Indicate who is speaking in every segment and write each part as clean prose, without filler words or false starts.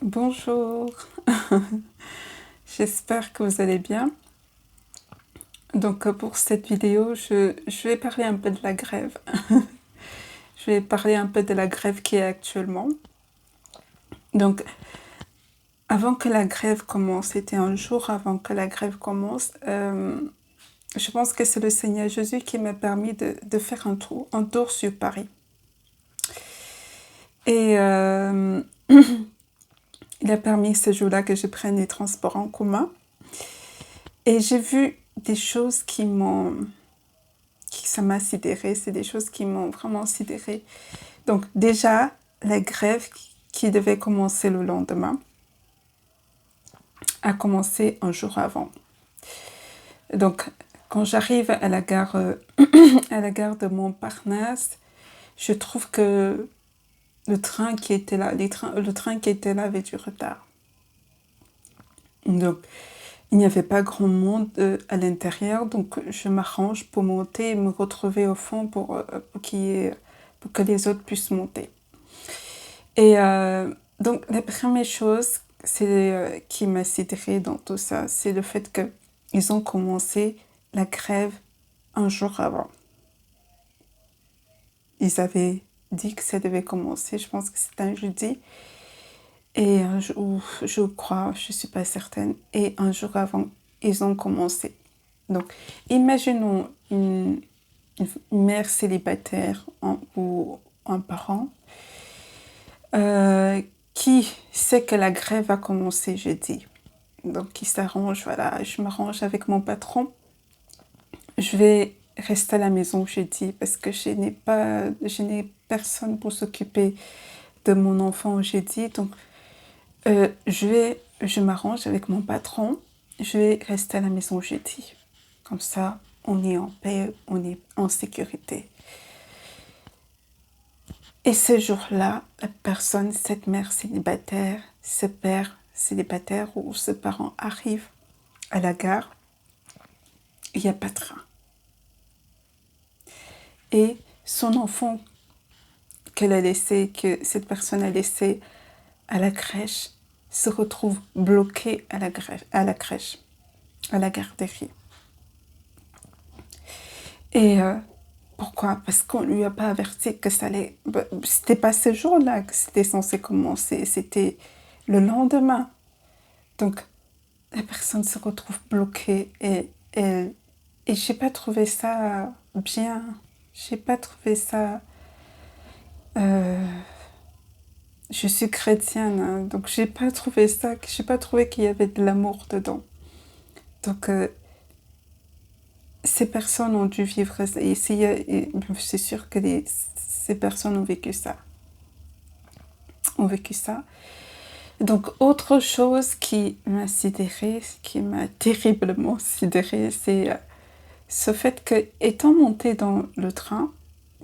Speaker 1: Bonjour, j'espère que vous allez bien. Donc pour cette vidéo, je vais parler un peu de la grève. Je vais parler un peu de la grève qui est actuellement. Donc avant que la grève commence, c'était un jour avant que la grève commence, je pense que c'est le Seigneur Jésus qui m'a permis de faire un tour sur Paris. Et il a permis ce jour-là que je prenne les transports en commun. Et j'ai vu des choses ça m'a sidérée, c'est des choses qui m'ont vraiment sidérée. Donc déjà, la grève qui devait commencer le lendemain a commencé un jour avant. Donc quand j'arrive à la gare de Montparnasse, je trouve que le train qui était là avait du retard. Donc il n'y avait pas grand monde à l'intérieur, donc je m'arrange pour monter et me retrouver au fond pour que les autres puissent monter. Et donc la première chose qui m'a sidérée dans tout ça, c'est le fait qu'ils ont commencé la grève un jour avant. Ils avaient dit que ça devait commencer, je pense que c'était un jeudi, et je crois, je ne suis pas certaine, et un jour avant, ils ont commencé. Donc, imaginons une mère célibataire ou un parent qui sait que la grève va commencer jeudi. Donc, il s'arrange, voilà, je m'arrange avec mon patron. Je vais rester à la maison jeudi parce que je n'ai personne pour s'occuper de mon enfant jeudi. Donc, je m'arrange avec mon patron. Je vais rester à la maison jeudi. Comme ça, on est en paix, on est en sécurité. Et ce jour-là, cette mère célibataire, ce père célibataire ou ce parent arrive à la gare, il n'y a pas de train. Et son enfant que cette personne a laissé à la crèche, se retrouve bloqué à la crèche, à la garderie. Et pourquoi? Parce qu'on lui a pas averti que ça allait... C'était pas ce jour-là que c'était censé commencer, c'était le lendemain. Donc, la personne se retrouve bloquée et j'ai pas trouvé ça bien. J'ai pas trouvé ça... je suis chrétienne, hein, donc j'ai pas trouvé qu'il y avait de l'amour dedans. Donc, ces personnes ont dû vivre ça. Et c'est sûr que ces personnes ont vécu ça. Donc, autre chose qui m'a sidérée, qui m'a terriblement sidérée, c'est ce fait que, étant montée dans le train,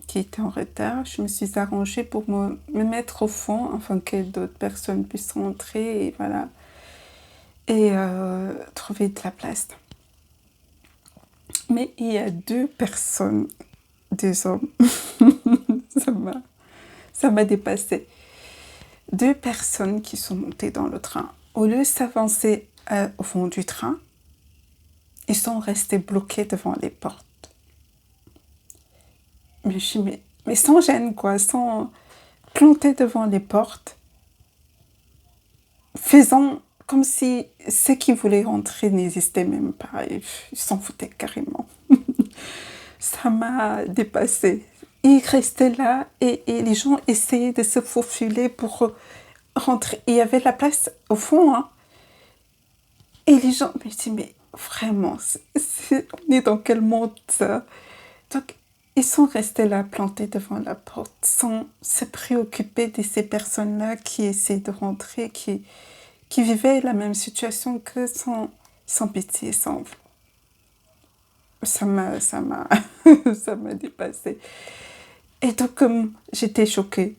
Speaker 1: qui était en retard, je me suis arrangée pour me mettre au fond, afin que d'autres personnes puissent rentrer, et voilà, et trouver de la place. Mais il y a deux personnes, deux hommes, ça m'a dépassée. Deux personnes qui sont montées dans le train. Au lieu de s'avancer au fond du train, ils sont restés bloqués devant les portes. Mais sans gêne, quoi, sans planter devant les portes, faisant comme si ceux qui voulaient rentrer n'existaient même pas. Ils s'en foutaient carrément. Ça m'a dépassée. Ils restaient là et les gens essayaient de se faufiler pour rentrer. Il y avait de la place au fond, hein. Et les gens, je me dis, mais vraiment, on est dans quel monde ça? Donc, ils sont restés là, plantés devant la porte, sans se préoccuper de ces personnes-là qui essaient de rentrer, qui vivaient la même situation que sans pitié, ça m'a ça m'a dépassée. Et donc, j'étais choquée.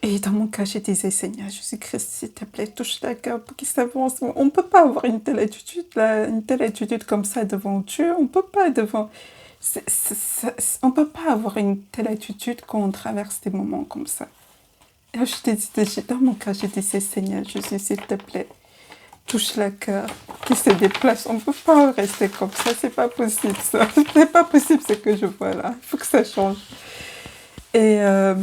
Speaker 1: Et dans mon cas, je disais, Seigneur Jésus-Christ, s'il te plaît, touche la cœur pour qu'il s'avance. On ne peut pas avoir une telle attitude comme ça devant Dieu. On ne peut pas on peut pas avoir une telle attitude quand on traverse des moments comme ça. Et dans mon cœur, je disais, Seigneur Jésus, s'il te plaît, touche le cœur qui se déplace. On ne peut pas rester comme ça, c'est pas possible ça. C'est pas possible ce que je vois là. Il faut que ça change. Et, euh,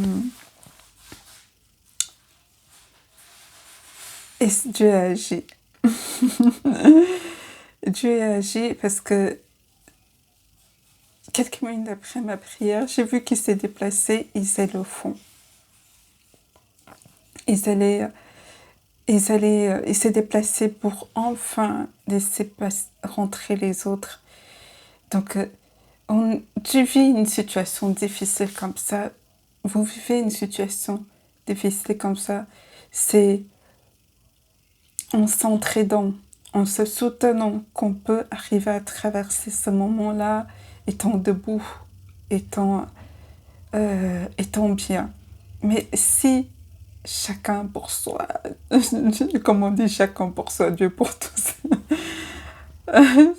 Speaker 1: et Dieu a agi. Dieu a agi parce que quelques minutes après ma prière, j'ai vu qu'ils s'est déplacé, ils allaient au fond. Ils s'est déplacé pour enfin laisser rentrer les autres. Donc, tu vis une situation difficile comme ça, vous vivez une situation difficile comme ça, c'est en s'entraidant, en se soutenant qu'on peut arriver à traverser ce moment-là, étant debout, étant bien. Mais si chacun pour soi, comme on dit, chacun pour soi, Dieu pour tous.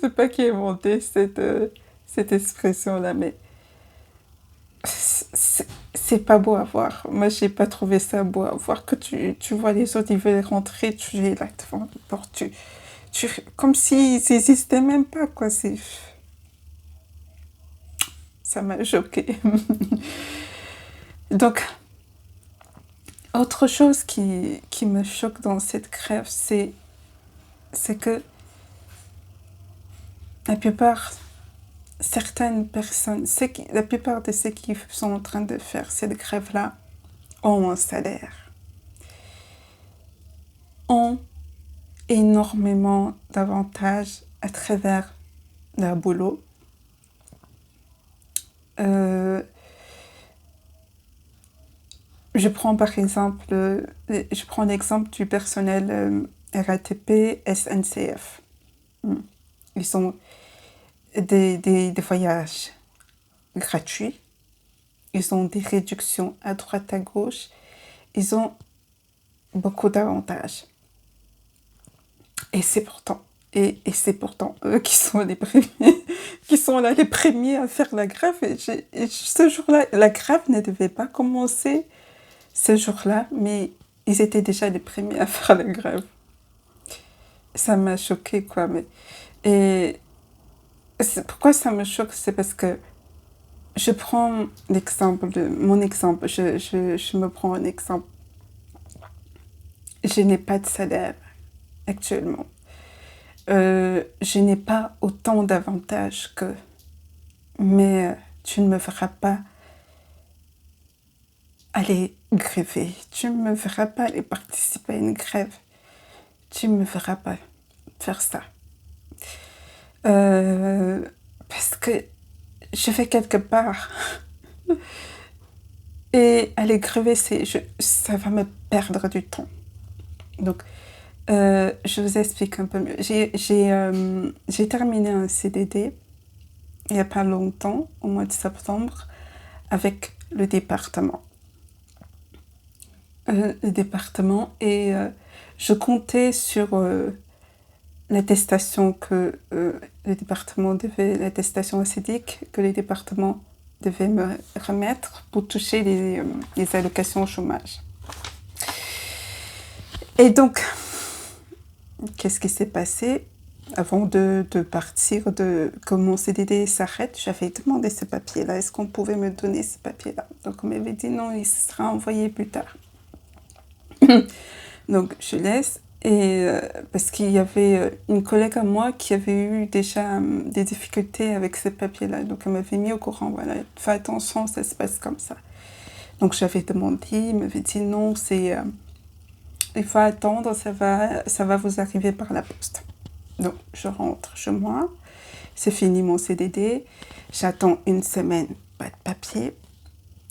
Speaker 1: C'est pas qui a inventé cette expression-là, mais c'est pas beau à voir. Moi, j'ai pas trouvé ça beau à voir. Que tu vois les autres, ils veulent rentrer, tu es là devant la porte, comme s'ils n'existaient même pas, quoi. Ça m'a choquée. Donc, autre chose qui me choque dans cette grève, c'est que la plupart, certaines personnes, la plupart de ceux qui sont en train de faire cette grève-là ont un salaire, ont énormément d'avantages à travers leur boulot. Je prends l'exemple du personnel RATP, SNCF. Ils ont des voyages gratuits, ils ont des réductions à droite à gauche, ils ont beaucoup d'avantages. Et c'est pourtant eux qui sont les premiers, qui sont là les premiers à faire la grève. Et ce jour-là, la grève ne devait pas commencer ce jour-là, mais ils étaient déjà les premiers à faire la grève. Ça m'a choquée, quoi. Et pourquoi ça me choque, c'est parce que je prends mon exemple, je me prends un exemple. Je n'ai pas de salaire actuellement. Je n'ai pas autant d'avantages qu'eux. Mais tu ne me verras pas aller gréver. Tu ne me verras pas aller participer à une grève. Tu ne me verras pas faire ça. Parce que je vais quelque part. Et aller gréver, ça va me perdre du temps. Donc, je vous explique un peu mieux. J'ai terminé un CDD il n'y a pas longtemps, au mois de septembre, avec le département. Et je comptais sur l'attestation que le département devait, l'attestation acidique que les départements devaient me remettre pour toucher les allocations au chômage. Et donc, qu'est-ce qui s'est passé? Avant de partir, que mon CDD s'arrête, j'avais demandé ce papier-là. Est-ce qu'on pouvait me donner ce papier-là? Donc, on m'avait dit non, il sera envoyé plus tard. Donc, je laisse. Et parce qu'il y avait une collègue à moi qui avait eu déjà des difficultés avec ce papier-là. Donc, elle m'avait mis au courant. Voilà, fais attention, ça se passe comme ça. Donc, j'avais demandé, il m'avait dit non, il faut attendre, ça va vous arriver par la poste. Donc, je rentre chez moi, c'est fini mon CDD, j'attends 1 semaine, pas de papier,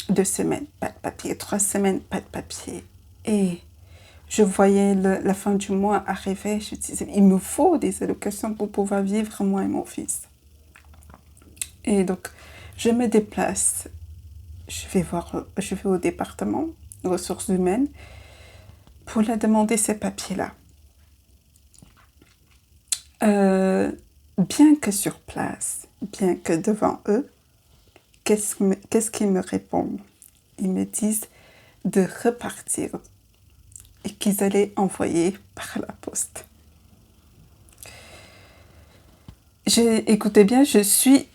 Speaker 1: 2 semaines, pas de papier, 3 semaines, pas de papier. Et je voyais la fin du mois arriver, je disais, il me faut des allocations pour pouvoir vivre, moi et mon fils. Et donc, je me déplace, je vais au département des ressources humaines pour leur demander ces papiers-là. Bien que sur place, bien que devant eux, qu'est-ce qu'ils me répondent? Ils me disent de repartir et qu'ils allaient envoyer par la poste. Écoutez bien, je suis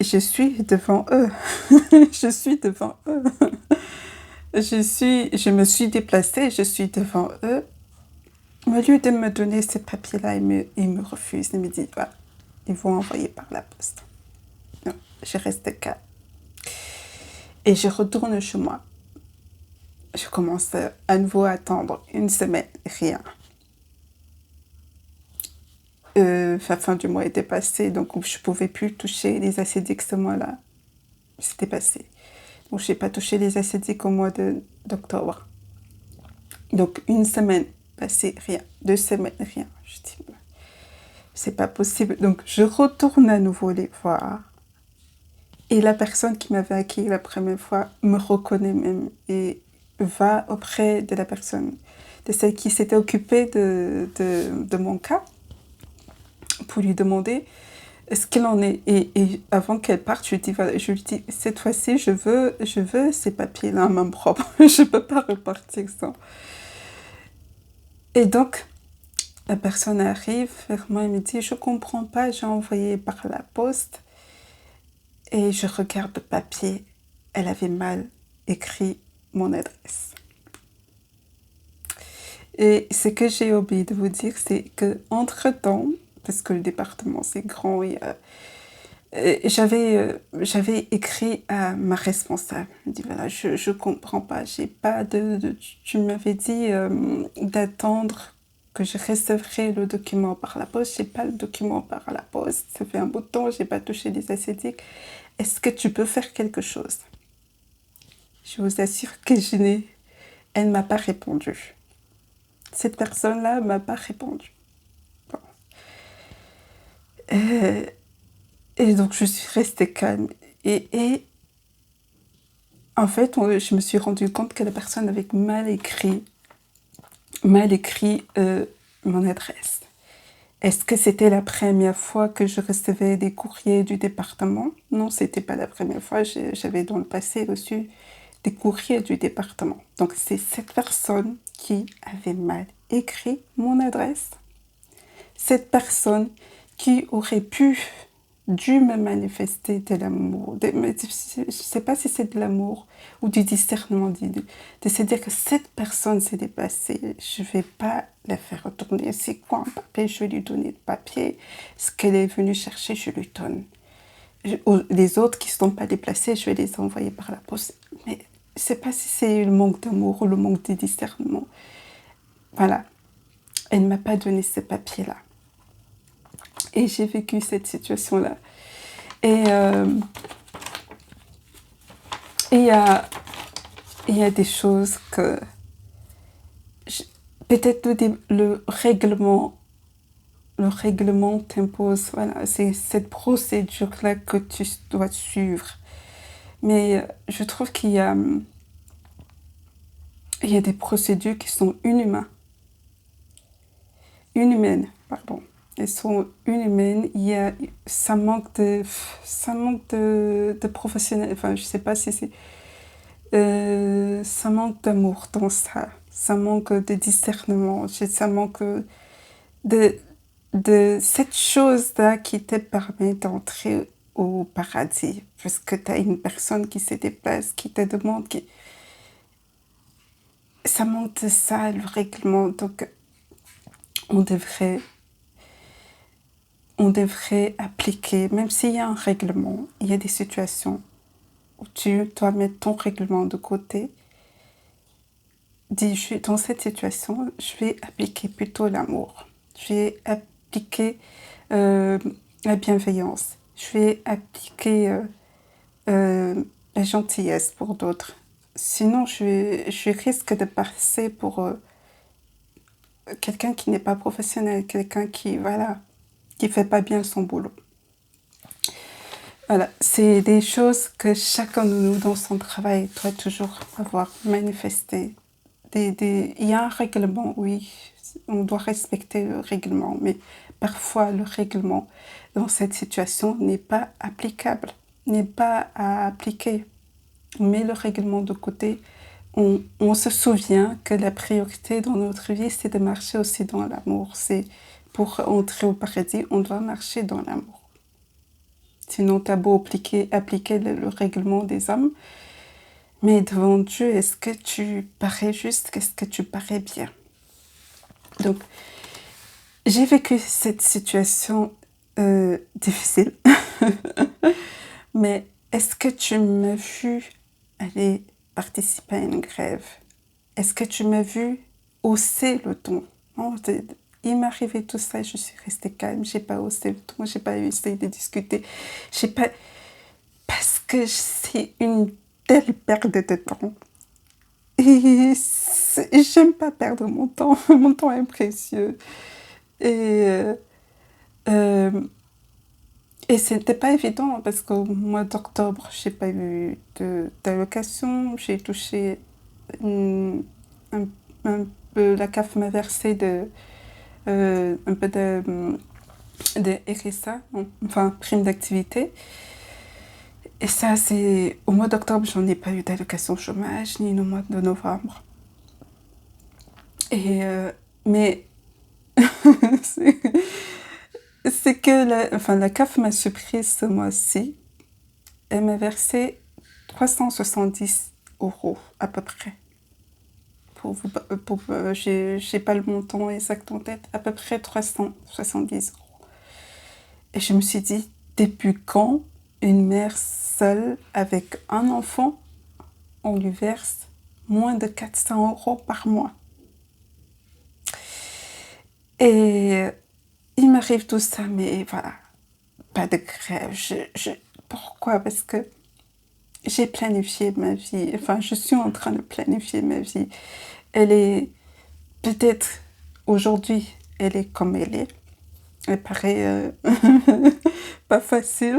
Speaker 1: devant eux. Je suis devant eux. Je me suis déplacée, je suis devant eux. Au lieu de me donner ces papiers-là, ils me refusent. Ils me disent, voilà, ils vont envoyer par la poste. Non, je reste calme. Et je retourne chez moi. Je commence à nouveau à attendre une semaine, rien. La fin du mois était passée, donc je ne pouvais plus toucher les acédiques ce mois-là. C'était passé. Donc, je n'ai pas touché les acédiques au mois d'octobre. Donc, une semaine passée, rien. 2 semaines, rien. Je dis, c'est pas possible. Donc, je retourne à nouveau les voir. Et la personne qui m'avait accueilli la première fois me reconnaît même et va auprès de la personne, de celle qui s'était occupée de mon cas, pour lui demander ce qu'il en est. Et avant qu'elle parte, je lui dis, cette fois-ci, je veux ces papiers-là en main propre. Je ne peux pas repartir sans. Et donc, la personne arrive vers moi et me dit, je ne comprends pas, j'ai envoyé par la poste. Et je regarde le papier, elle avait mal écrit mon adresse. Et ce que j'ai oublié de vous dire, c'est qu'entre-temps, parce que le département c'est grand, j'avais écrit à ma responsable. Je me dis, voilà, je comprends pas, j'ai pas tu m'avais dit d'attendre que je recevrai le document par la poste. J'ai pas le document par la poste, ça fait un bout de temps, j'ai pas touché les acédiques. Est-ce que tu peux faire quelque chose? Je vous assure que elle ne m'a pas répondu. Cette personne-là ne m'a pas répondu. Bon. Et donc, je suis restée calme. Et en fait, je me suis rendu compte que la personne avait mal écrit mon adresse. Est-ce que c'était la première fois que je recevais des courriers du département? Non, c'était pas la première fois. J'avais dans le passé reçu des courriers du département. Donc, c'est cette personne qui avait mal écrit mon adresse. Cette personne qui aurait dû me manifester de l'amour. Je ne sais pas si c'est de l'amour ou du discernement, de se dire que cette personne s'est dépassée. Je ne vais pas la faire retourner. C'est quoi un papier? Je vais lui donner le papier. Ce qu'elle est venue chercher, je lui donne. Les autres qui ne sont pas déplacés, je vais les envoyer par la poste. Mais je ne sais pas si c'est le manque d'amour ou le manque de discernement. Voilà. Elle ne m'a pas donné ce papier-là. Et j'ai vécu cette situation-là. Et il y a des choses que... Peut-être le règlement t'impose. Voilà, c'est cette procédure-là que tu dois suivre. Mais je trouve qu'il y a des procédures qui sont inhumaines. Elles sont inhumaines. Ça manque de professionnel. Enfin, je sais pas si c'est... ça manque d'amour dans ça. Ça manque de discernement. Ça manque de cette chose-là qui te permet d'entrer au paradis. Parce que tu as une personne qui se déplace, qui te demande... Ça manque de ça, le règlement. Donc, on devrait appliquer, même s'il y a un règlement, il y a des situations où tu dois mettre ton règlement de côté. Dis, dans cette situation, je vais appliquer plutôt l'amour. Je vais appliquer la bienveillance. Je vais appliquer la gentillesse pour d'autres. Sinon, je risque de passer pour quelqu'un qui n'est pas professionnel, quelqu'un qui fait pas bien son boulot. Voilà, c'est des choses que chacun de nous dans son travail doit toujours avoir manifesté. Il y a un règlement, oui, on doit respecter le règlement, mais parfois le règlement dans cette situation n'est pas applicable, n'est pas à appliquer. On met le règlement de côté on se souvient que la priorité dans notre vie, c'est de marcher aussi dans l'amour. C'est pour entrer au paradis, on doit marcher dans l'amour. Sinon, tu as beau appliquer le règlement des hommes, mais devant Dieu, est-ce que tu parais juste? Est-ce que tu parais bien? Donc, j'ai vécu cette situation difficile, mais est-ce que tu m'as vu aller participer à une grève? Est-ce que tu m'as vu hausser le ton? Non, il m'est arrivé tout ça, je suis restée calme, j'ai pas haussé le ton, j'ai pas essayé de discuter, j'ai pas... Parce que c'est une telle perte de temps. Et j'aime pas perdre mon temps, mon temps est précieux. Et, euh, et c'était pas évident parce qu'au mois d'octobre, j'ai pas eu d'allocation, j'ai touché un, un peu, la CAF m'a versé un peu de RSA, enfin prime d'activité. Et ça, c'est au mois d'octobre, j'en ai pas eu d'allocation chômage, ni au mois de novembre. Et mais c'est que la CAF m'a surprise ce mois-ci. Elle m'a versé 370 € à peu près. J'ai pas le montant exact en tête, à peu près 370 €. Et je me suis dit, depuis quand une mère seule avec un enfant, on lui verse moins de 400 € par mois? Et il m'arrive tout ça, mais voilà, pas de grève. Pourquoi? Parce que j'ai planifié ma vie, enfin je suis en train de planifier ma vie. Elle est peut-être aujourd'hui, elle est comme elle est. Elle paraît pas facile.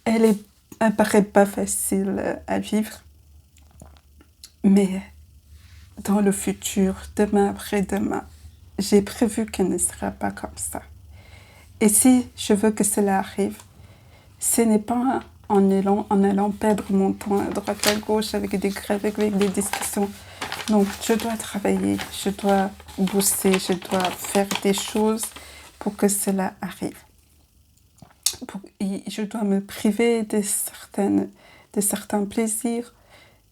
Speaker 1: Elle paraît pas facile à vivre. Mais dans le futur, demain après-demain, j'ai prévu qu'elle ne sera pas comme ça. Et si je veux que cela arrive, ce n'est pas en allant perdre mon temps à droite à gauche avec des grèves, avec des discussions. Non, je dois travailler, je dois bosser, je dois faire des choses pour que cela arrive. Je dois me priver de certains plaisirs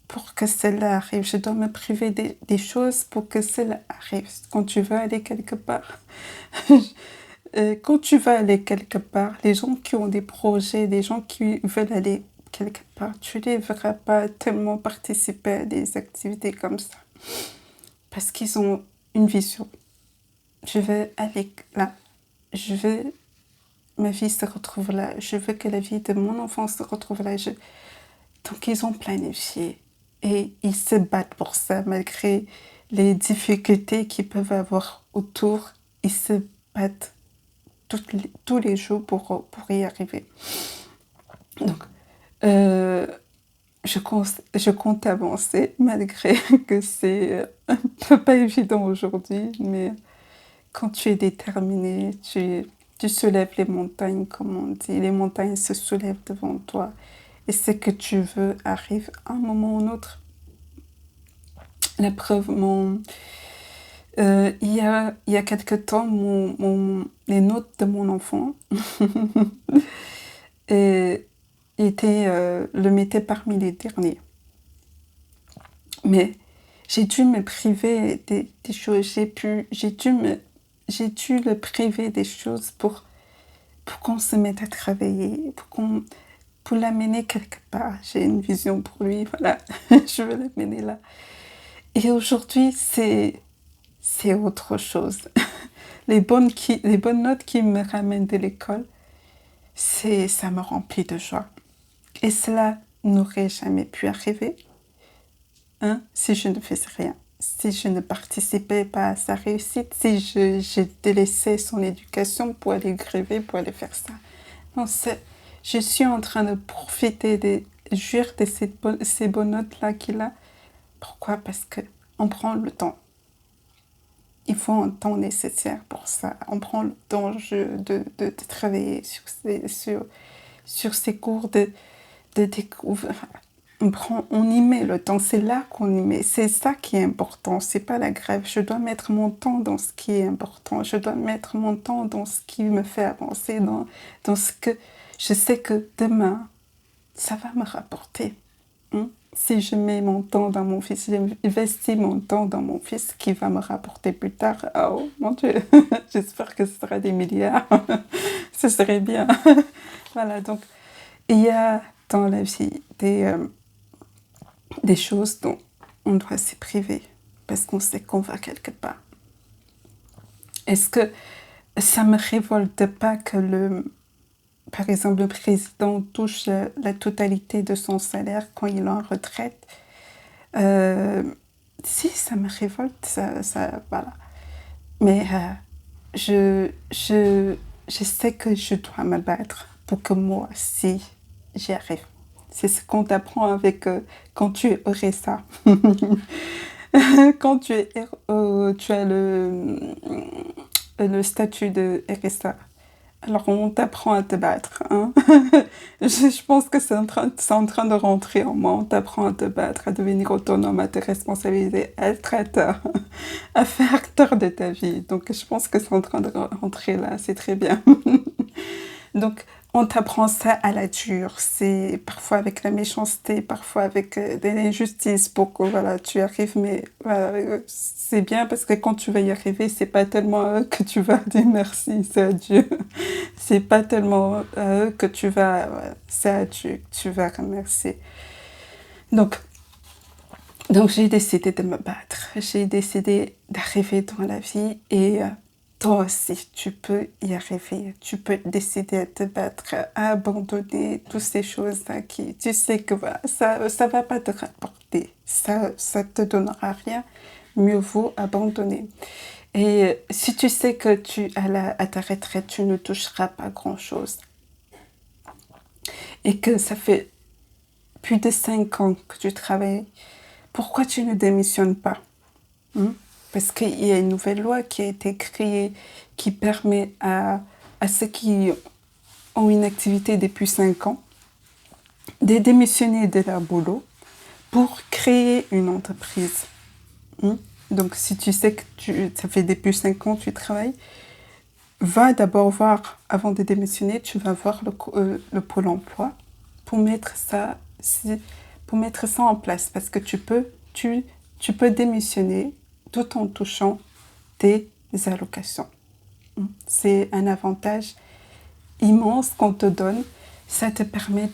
Speaker 1: pour que cela arrive. Je dois me priver des choses pour que cela arrive. Quand tu veux aller quelque part, les gens qui ont des projets, les gens qui veulent aller quelque part, tu les verras pas tellement participer à des activités comme ça. Parce qu'ils ont une vision. Je veux aller là. Ma vie se retrouve là. Je veux que la vie de mon enfant se retrouve là. Donc ils ont planifié. Et ils se battent pour ça, malgré les difficultés qu'ils peuvent avoir autour. Ils se battent tous les jours pour y arriver. Donc, je compte avancer, malgré que c'est un peu pas évident aujourd'hui. Mais quand tu es déterminé, tu soulèves les montagnes, comme on dit. Les montagnes se soulèvent devant toi. Et ce que tu veux arrive à un moment ou un autre. La preuve, il y a quelque temps, les notes de mon enfant le mettaient parmi les derniers. Mais j'ai dû me priver des choses. J'ai dû le priver des choses pour qu'on se mette à travailler, pour l'amener quelque part. J'ai une vision pour lui, voilà, je veux l'amener là. Et aujourd'hui, c'est autre chose. Les bonnes notes qui me ramènent de l'école, ça me remplit de joie. Et cela n'aurait jamais pu arriver si je ne faisais rien, si je ne participais pas à sa réussite, si je délaissais son éducation pour aller gréver, pour aller faire ça. Non, je suis en train de profiter de ces bonnes notes-là qu'il a. Pourquoi? Parce qu'on prend le temps. Il faut un temps nécessaire pour ça. On prend le temps de travailler sur ces cours, de découvrir. on y met le temps, c'est là qu'on y met. C'est ça qui est important, c'est pas la grève. Je dois mettre mon temps dans ce qui est important. Je dois mettre mon temps dans ce qui me fait avancer, dans ce que je sais que demain, ça va me rapporter. Hein. Si je mets mon temps dans mon fils, j'investis mon temps dans mon fils qui va me rapporter plus tard. Oh mon Dieu, j'espère que ce sera des milliards. Ce serait bien. Voilà, donc il y a dans la vie des choses dont on doit se priver parce qu'on sait qu'on va quelque part. Est-ce que ça me révolte pas que par exemple, le président touche la totalité de son salaire quand il est en retraite? Si, ça me révolte, voilà. Mais je sais que je dois me battre pour que moi, si j'y arrive. C'est ce qu'on t'apprend quand tu es RSA. Quand tu as le statut de RSA. Alors, on t'apprend à te battre. Hein. Je pense que c'est en train de rentrer en moi. On t'apprend à te battre, à devenir autonome, à te responsabiliser, à être traiteur, à faire acteur de ta vie. Donc, je pense que c'est en train de rentrer là. C'est très bien. Donc, on t'apprend ça à la dure. C'est parfois avec la méchanceté, parfois avec de l'injustice pour que voilà, tu arrives. Mais voilà, c'est bien parce que quand tu vas y arriver, c'est pas tellement que tu vas dire merci, c'est à Dieu. C'est pas tellement que tu vas, c'est à Dieu que tu vas remercier. Donc j'ai décidé de me battre. J'ai décidé d'arriver dans la vie et toi aussi, tu peux y arriver. Tu peux décider de te battre, à abandonner toutes ces choses-là qui, tu sais que voilà, ça va pas te rapporter. Ça te donnera rien. Mieux vaut abandonner. Et si tu sais que à ta retraite, tu ne toucheras pas grand-chose et que ça fait plus de 5 ans que tu travailles, pourquoi tu ne démissionnes pas? Parce qu'il y a une nouvelle loi qui a été créée qui permet à ceux qui ont une activité depuis 5 ans de démissionner de leur boulot pour créer une entreprise. Donc, si tu sais que ça fait depuis 5 ans que tu travailles, va d'abord voir, avant de démissionner, tu vas voir le Pôle emploi pour mettre ça en place. Parce que tu peux démissionner tout en touchant tes allocations. C'est un avantage immense qu'on te donne. Ça te permet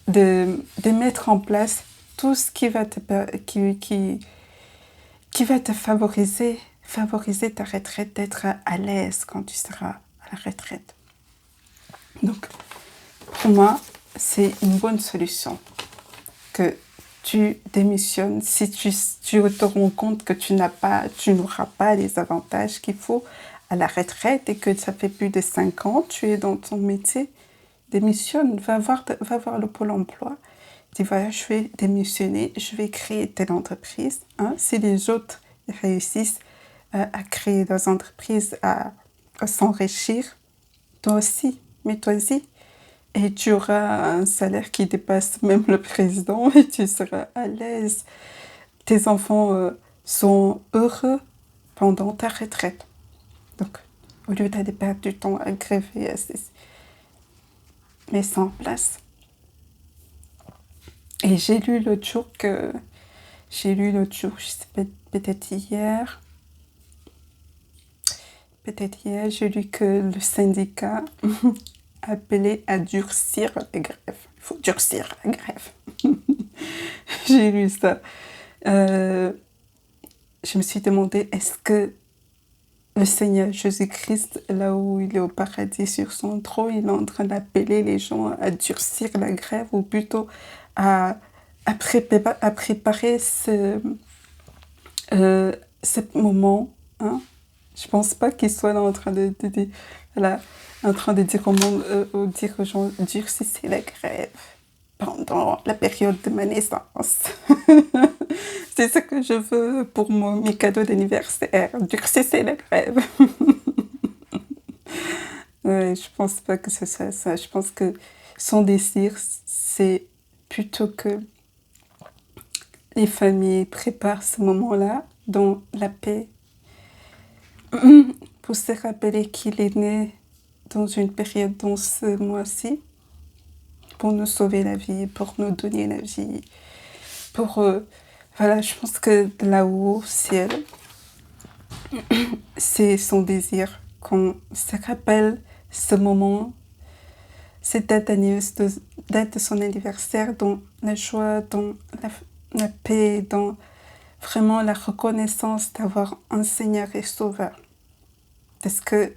Speaker 1: de mettre en place tout ce qui va te favoriser ta retraite, d'être à l'aise quand tu seras à la retraite. Donc, pour moi, c'est une bonne solution que tu démissionnes si tu te rends compte que tu n'auras pas les avantages qu'il faut à la retraite et que ça fait plus de 5 ans, tu es dans ton métier. Démissionne, va voir le Pôle emploi. Dis voilà, je vais démissionner, je vais créer telle entreprise. Si les autres réussissent à créer des entreprises, à s'enrichir, toi aussi, mets-toi-y. Et tu auras un salaire qui dépasse même le président et tu seras à l'aise. Tes enfants sont heureux pendant ta retraite. Donc, au lieu d'aller perdre du temps à gréver, mets ça en place. Et j'ai lu l'autre jour, je sais peut-être hier, j'ai lu que le syndicat appelait à durcir la grève. Il faut durcir la grève. J'ai lu ça. Je me suis demandé, est-ce que le Seigneur Jésus-Christ, là où il est au paradis sur son trône, il est en train d'appeler les gens à durcir la grève ou plutôt à préparer ce moment. Je pense pas qu'il soit là en train de dire au monde, dire aux gens, durcissez la grève pendant la période de ma naissance. C'est ce que je veux pour mes cadeaux d'anniversaire. Durcissez la grève. Ouais, je pense pas que ce soit ça. Je pense que son désir, c'est plutôt que les familles préparent ce moment-là dans la paix pour se rappeler qu'il est né dans une période dans ce mois-ci pour nous sauver la vie, pour nous donner la vie, pour... voilà, je pense que là-haut, au ciel, c'est son désir qu'on se rappelle ce moment, cette date de son anniversaire, dans la joie, dans la paix, dans vraiment la reconnaissance d'avoir un Seigneur et Sauveur. Parce que,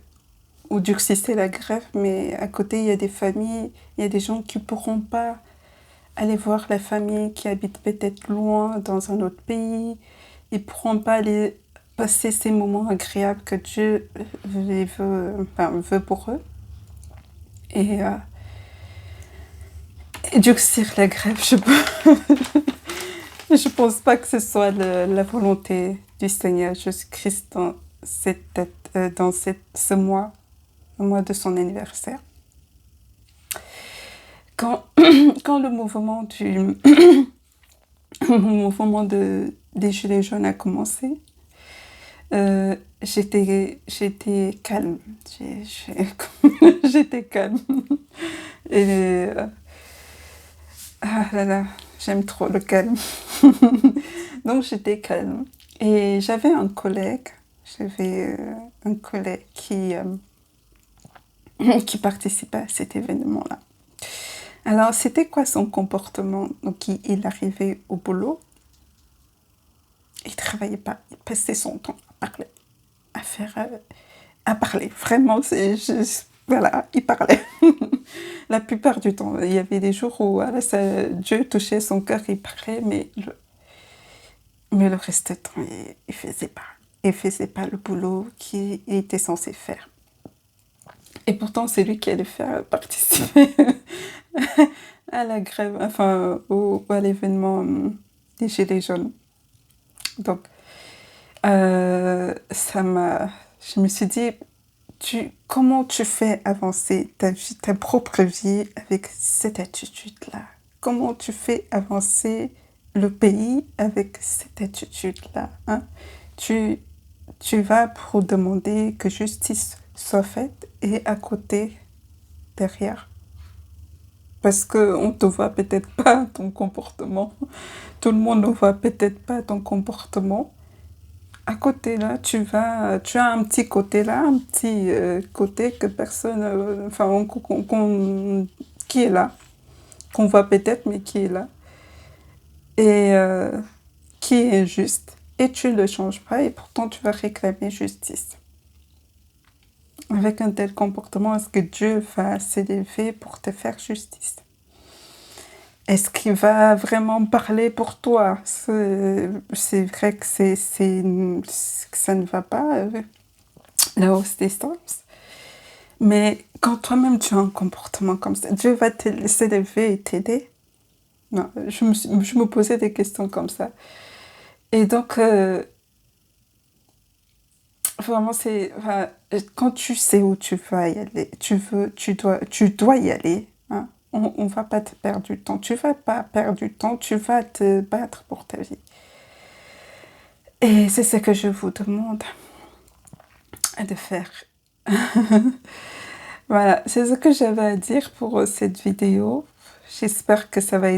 Speaker 1: ou durcissait la grève, mais à côté, il y a des familles, il y a des gens qui ne pourront pas aller voir la famille qui habite peut-être loin dans un autre pays. Ils ne pourront pas aller passer ces moments agréables que Dieu veut pour eux. Et durcir la grève, je pense pas que ce soit la volonté du Seigneur Jésus-Christ dans ce mois, le mois de son anniversaire. Quand le mouvement des Gilets jaunes a commencé, j'étais calme. J'étais calme. Et ah là là, j'aime trop le calme. Donc j'étais calme. Et j'avais un collègue qui participait à cet événement-là. Alors, c'était quoi son comportement? Donc, il arrivait au boulot, il travaillait pas, il passait son temps à parler, à parler. Vraiment, voilà, il parlait. La plupart du temps, il y avait des jours où Dieu touchait son cœur, il parlait, mais le reste du temps, il faisait pas. Il faisait pas le boulot qu'il était censé faire. Et pourtant, c'est lui qui allait faire participer à la grève, enfin, à l'événement des Gilets jaunes. Donc, je me suis dit, comment tu fais avancer ta propre vie avec cette attitude-là? Comment tu fais avancer le pays avec cette attitude-là, hein? Tu vas pour demander que justice soit faite et à côté, derrière. Parce qu'on ne te voit peut-être pas ton comportement. Tout le monde ne voit peut-être pas ton comportement. À côté là, tu as un petit côté là, un petit côté que personne, qui est là, qu'on voit peut-être, mais qui est là. Et qui est injuste. Et tu ne le changes pas et pourtant tu vas réclamer justice. Avec un tel comportement, est-ce que Dieu va s'élever pour te faire justice? Est-ce qu'il va vraiment parler pour toi? C'est vrai que ça ne va pas, la hausse des sens. Mais quand toi-même tu as un comportement comme ça, Dieu va s'élever et t'aider? Non, je me posais des questions comme ça. Et donc, vraiment, quand tu sais où tu vas y aller, tu dois y aller, hein. On ne va pas te perdre du temps. Tu ne vas pas perdre du temps, tu vas te battre pour ta vie. Et c'est ce que je vous demande de faire. Voilà, c'est ce que j'avais à dire pour cette vidéo. J'espère que ça va aider.